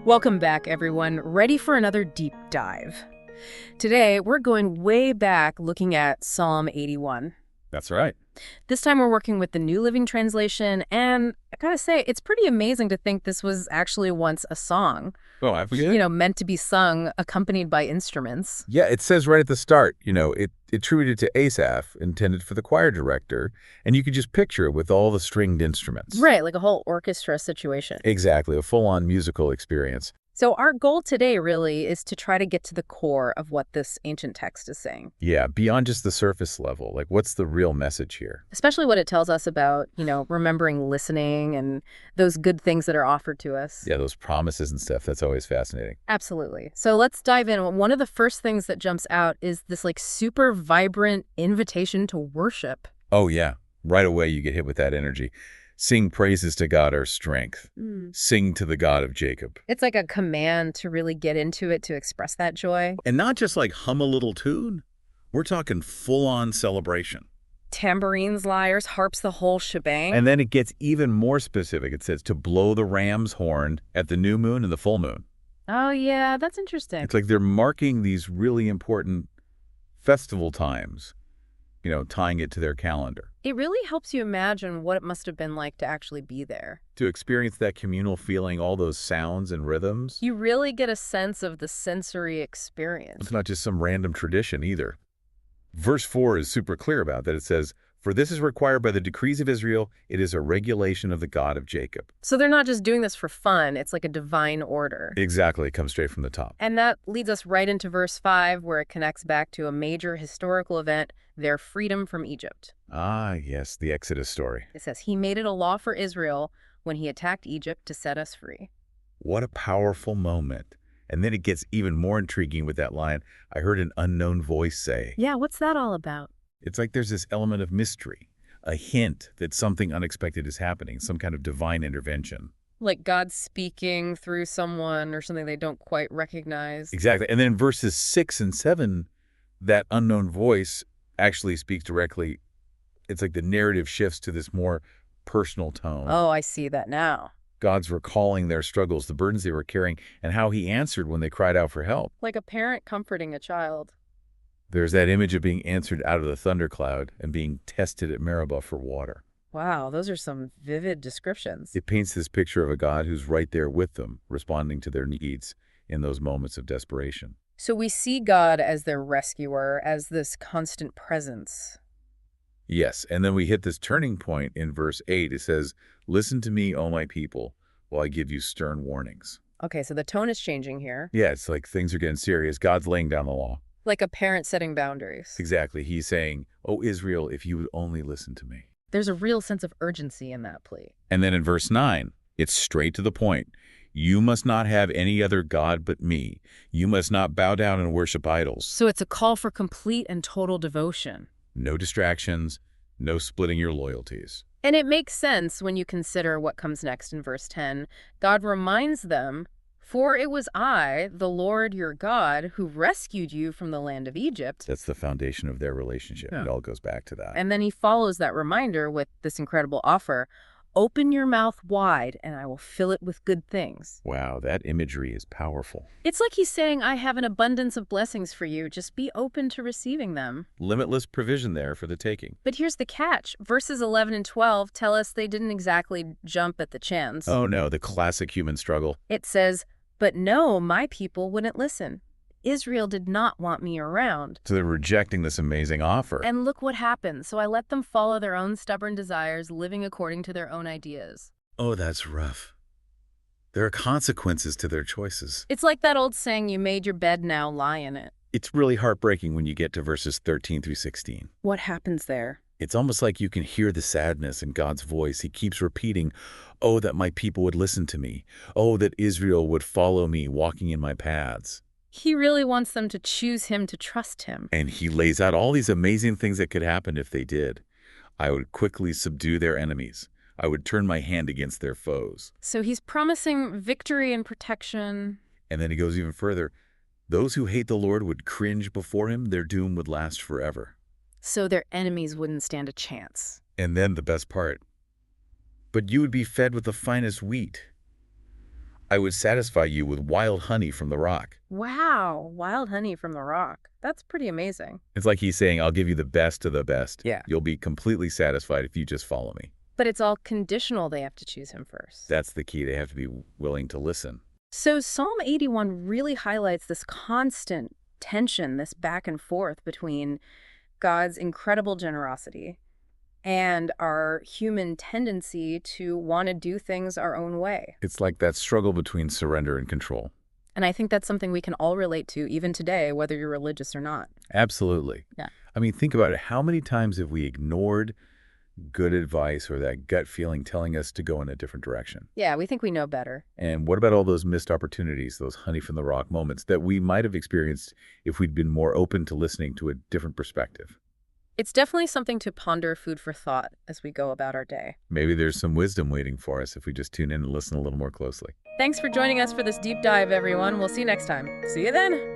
Welcome back, everyone. Ready for another deep dive. Today, we're going way back looking at Psalm 81. That's right. This time we're working with the New Living Translation, and I gotta say, it's pretty amazing to think this was actually once a song. Oh, I forget. Meant to be sung, accompanied by instruments. Yeah, it says right at the start, it attributed to Asaph, intended for the choir director, and you could just picture it with all the stringed instruments. Right, like a whole orchestra situation. Exactly, a full-on musical experience. So our goal today really is to try to get to the core of what this ancient text is saying. Yeah, beyond just the surface level, like what's the real message here? Especially what it tells us about, remembering listening and those good things that are offered to us. Yeah, those promises and stuff, that's always fascinating. Absolutely. So let's dive in. One of the first things that jumps out is this super vibrant invitation to worship. Oh, yeah. Right away you get hit with that energy. Sing praises to God our strength. Sing to the God of Jacob. It's like a command to really get into it, to express that joy. And not just like hum a little tune. We're talking full-on celebration. Tambourines, lyres, harps, the whole shebang. And then it gets even more specific. It says to blow the ram's horn at the new moon and the full moon. Oh, yeah, that's interesting. It's like they're marking these really important festival times, tying it to their calendar. It really helps you imagine what it must have been like to actually be there. To experience that communal feeling, all those sounds and rhythms. You really get a sense of the sensory experience. It's not just some random tradition either. Verse 4 is super clear about that. It says, "For this is required by the decrees of Israel. It is a regulation of the God of Jacob." So they're not just doing this for fun. It's like a divine order. Exactly. It comes straight from the top. And that leads us right into verse 5, where it connects back to a major historical event, their freedom from Egypt. Ah, yes, the Exodus story. It says, he made it a law for Israel when he attacked Egypt to set us free. What a powerful moment. And then it gets even more intriguing with that line, "I heard an unknown voice say." Yeah, what's that all about? It's like there's this element of mystery, a hint that something unexpected is happening, some kind of divine intervention. Like God speaking through someone or something they don't quite recognize. Exactly. And then in verses 6 and 7, that unknown voice actually speaks directly. It's like the narrative shifts to this more personal tone. Oh, I see that now. God's recalling their struggles, the burdens they were carrying, and how he answered when they cried out for help. Like a parent comforting a child. There's that image of being answered out of the thundercloud and being tested at Meribah for water. Wow, those are some vivid descriptions. It paints this picture of a God who's right there with them, responding to their needs in those moments of desperation. So we see God as their rescuer, as this constant presence. Yes, and then we hit this turning point in verse 8. It says, "Listen to me, O my people, while I give you stern warnings." Okay, so the tone is changing here. Yeah, it's like things are getting serious. God's laying down the law. Like a parent setting boundaries. Exactly. He's saying, "Oh, Israel, if you would only listen to me." There's a real sense of urgency in that plea. And then in verse 9, it's straight to the point. "You must not have any other God but me. You must not bow down and worship idols." So it's a call for complete and total devotion. No distractions, no splitting your loyalties. And it makes sense when you consider what comes next in verse 10. God reminds them, "For it was I, the Lord your God, who rescued you from the land of Egypt." That's the foundation of their relationship. Yeah. It all goes back to that. And then he follows that reminder with this incredible offer. "Open your mouth wide, and I will fill it with good things." Wow, that imagery is powerful. It's like he's saying, I have an abundance of blessings for you. Just be open to receiving them. Limitless provision there for the taking. But here's the catch. Verses 11 and 12 tell us they didn't exactly jump at the chance. Oh no, the classic human struggle. It says, "But no, my people wouldn't listen. Israel did not want me around." So they're rejecting this amazing offer. And look what happened. So I let them follow their own stubborn desires, living according to their own ideas. Oh, that's rough. There are consequences to their choices. It's like that old saying, you made your bed, now lie in it. It's really heartbreaking when you get to verses 13 through 16. What happens there? It's almost like you can hear the sadness in God's voice. He keeps repeating, "Oh, that my people would listen to me. Oh, that Israel would follow me, walking in my paths." He really wants them to choose him, to trust him. And he lays out all these amazing things that could happen if they did. "I would quickly subdue their enemies. I would turn my hand against their foes." So he's promising victory and protection. And then he goes even further. "Those who hate the Lord would cringe before him. Their doom would last forever." So their enemies wouldn't stand a chance. And then the best part. "But you would be fed with the finest wheat. I would satisfy you with wild honey from the rock. Wow, wild honey from the rock. That's pretty amazing. It's like he's saying, I'll give you the best of the best. Yeah. You'll be completely satisfied if you just follow me. But it's all conditional. They have to choose him first. That's the key. They have to be willing to listen. So Psalm 81 really highlights this constant tension, this back and forth between God's incredible generosity and our human tendency to want to do things our own way. It's like that struggle between surrender and control. And I think that's something we can all relate to, even today, whether you're religious or not. Absolutely. Yeah. I mean, think about it. How many times have we ignored good advice or that gut feeling telling us to go in a different direction? Yeah, we think we know better. And what about all those missed opportunities, those honey from the rock moments that we might have experienced if we'd been more open to listening to a different perspective? It's definitely something to ponder, food for thought, as we go about our day. Maybe there's some wisdom waiting for us if we just tune in and listen a little more closely. Thanks for joining us for this deep dive, everyone. We'll see you next time. See you then.